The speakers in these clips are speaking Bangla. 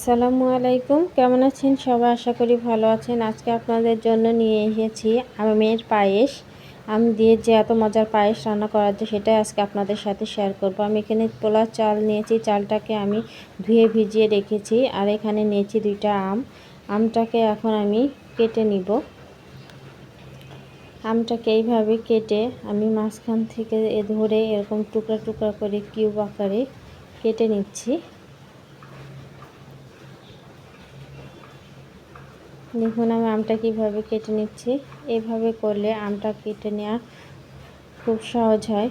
আসসালামু আলাইকুম, কেমন আছেন সবাই? আশা করি ভালো আছেন। আজকে আপনাদের জন্য নিয়ে এসেছি আমের পায়েস। আম দিয়ে যে এত মজার পায়েস রান্না করা যায় সেটাই আজকে আপনাদের সাথে শেয়ার করব। আমি এখানে পোলা চাল নিয়েছি, চালটাকে আমি ধুয়ে ভিজিয়ে রেখেছি। আর এখানে নিয়েছি 2টা আম। আমটাকে এখন আমি কেটে নিব। আমটাকে এইভাবে কেটে আমি মাঝখান থেকে ধরে এরকম টুকরা টুকরা করে কিউব আকারে কেটে নিচ্ছি। দেখুন আমি আমটা কীভাবে কেটে নিচ্ছি। এইভাবে করলে আমটা কেটে নেওয়া খুব সহজ হয়।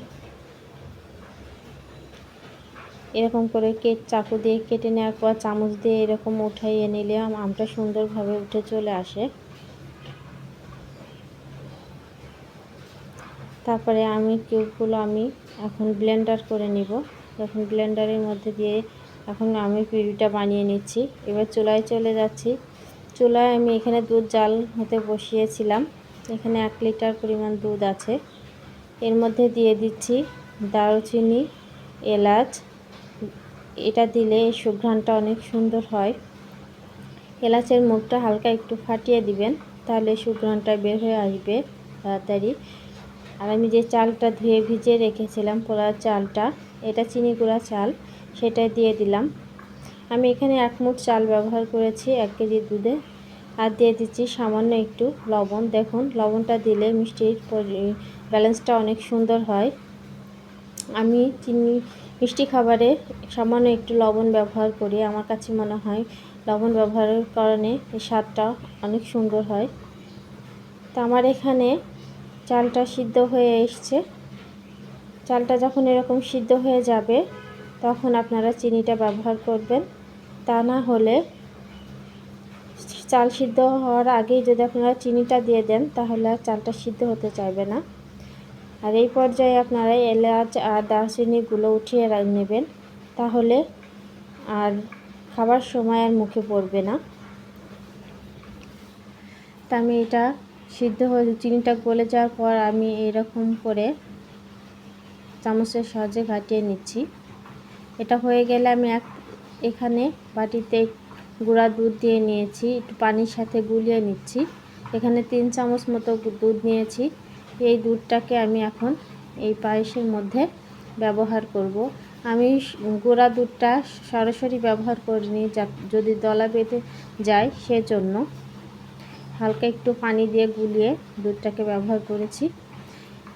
এরকম করে চাকু দিয়ে কেটে নেওয়ার পর চামচ দিয়ে এরকম উঠাইয়ে নিলে আমটা সুন্দরভাবে উঠে চলে আসে। তারপরে আমি কিউবগুলো আমি এখন ব্লেন্ডার করে নিব। এখন ব্লেন্ডারের মধ্যে দিয়ে এখন আমি পিউরিটা বানিয়ে নিচ্ছি। এবার চুলায় চলে যাচ্ছি। চুলায় আমি এখানে দুধ জাল হতে বসিয়েছিলাম। এখানে 1 লিটার পরিমাণ দুধ আছে। এর মধ্যে দিয়ে দিচ্ছি দারুচিনি, এলাচ। এটা দিলে সুঘ্রাণটা অনেক সুন্দর হয়। এলাচের মুখটা হালকা একটু ফাটিয়ে দিবেন, তাহলে সুঘ্রাণটা বের হয়ে আসবে তাড়াতাড়ি। আর আমি যে চালটা ধুয়ে ভিজিয়ে রেখেছিলাম পোলাও চালটা, এটা চিনি গুঁড়া চাল, সেটা দিয়ে দিলাম। আমি এখানে 1 মুঠ চাল ব্যবহার করেছি 1 কেজি দুধে। আর দিয়ে দিচ্ছি সামান্য একটু লবণ। দেখুন লবণটা দিলে মিষ্টির ব্যালেন্সটা অনেক সুন্দর হয়। আমি মিষ্টি খাবারে সামান্য একটু লবণ ব্যবহার করি। আমার কাছে মনে হয় লবণ ব্যবহারের কারণে এই স্বাদটা অনেক সুন্দর হয়। তো আমার এখানে চালটা সিদ্ধ হয়ে এসছে। চালটা যখন এরকম সিদ্ধ হয়ে যাবে তখন আপনারা চিনিটা ব্যবহার করবেন। তা না হলে চাল সিদ্ধ হওয়ার আগেই যদি আপনারা চিনিটা দিয়ে দেন তাহলে আর চালটা সিদ্ধ হতে চাইবে না। আর এই পর্যায়ে আপনারা এলাচ আর দারচিনিগুলো উঠিয়ে নেবেন, তাহলে আর খাবার সময় আর মুখে পড়বে না। তা আমি এটা সিদ্ধ হয়ে চিনিটা গলে যাওয়ার পর আমি এরকম করে চামচের সাহায্যে ঘাটিয়ে নিচ্ছি। এটা হয়ে গেলে আমি এখানে বাটিতে গুঁড়া দুধ দিয়ে নিয়েছি, একটু পানির সাথে গুলিয়ে নিচ্ছি। এখানে 3 চামচ মতো দুধ নিয়েছি। এই দুধটাকে আমি এখন এই পায়েসের মধ্যে ব্যবহার করব। আমি গুঁড়া দুধটা সরাসরি ব্যবহার করিনি, যদি দলা বেঁধে যায় সেজন্য হালকা একটু পানি দিয়ে গুলিয়ে দুধটাকে ব্যবহার করেছি।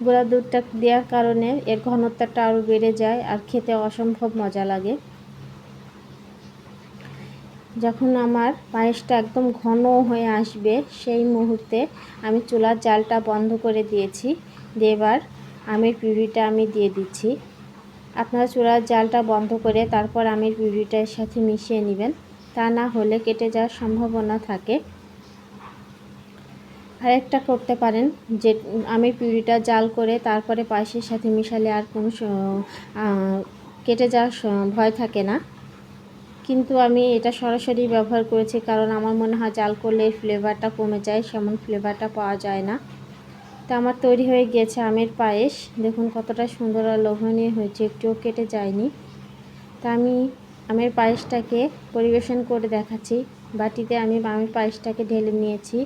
গুঁড়া দুধটা দেওয়ার কারণে এর ঘনত্বটা আরও বেড়ে যায় আর খেতে অসম্ভব মজা লাগে। যখন আমার পায়েসটা একদম ঘন হয়ে আসবে সেই মুহূর্তে আমি চুলার জালটা বন্ধ করে দিয়েছি। এবার আমের পিউরিটা আমি দিয়ে দিচ্ছি। আপনারা চুলার জালটা বন্ধ করে তারপর আমের পিউরিটার সাথে মিশিয়ে নেবেন, তা না হলে কেটে যাওয়ার সম্ভাবনা থাকে। আরেকটা করতে পারেন যে আমের পিউরিটা জাল করে তারপরে পায়েসের সাথে মিশালে আর কোনো কেটে যাওয়ার ভয় থাকে না। কিন্তু আমি এটা সরাসরি ব্যবহার করেছি কারণ আমার মনে হয় জাল করলে ফ্লেভারটা কমে যায়, সেমন ফ্লেভারটা পাওয়া যায় না। তো আমার তৈরি হয়ে গিয়েছে আমের পায়েস। দেখুন কতটা সুন্দর আর লোভনীয় হয়েছে, একটুও কেটে যায়নি। তা আমি আমের পায়েসটাকে পরিবেশন করে দেখাচ্ছি। বাটিতে আমি আমের পায়েসটাকে ঢেলে নিয়েছি।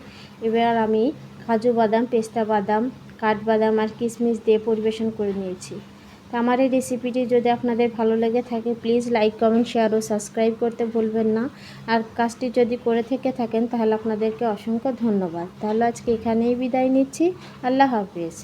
এবার আমি কাজু বাদাম, পেস্তা বাদাম, কাঠবাদাম আর কিশমিশ দিয়ে পরিবেশন করে নিয়েছি। তো আমার এই রেসিপিটি যদি আপনাদের ভালো লেগে থাকে প্লিজ লাইক, কমেন্ট, শেয়ার ও সাবস্ক্রাইব করতে ভুলবেন না। আর কাজটি যদি করে থেকে থাকেন তাহলে আপনাদেরকে অসংখ্য ধন্যবাদ। তাহলে আজকে এখানেই বিদায় নিচ্ছি। আল্লাহ হাফেজ।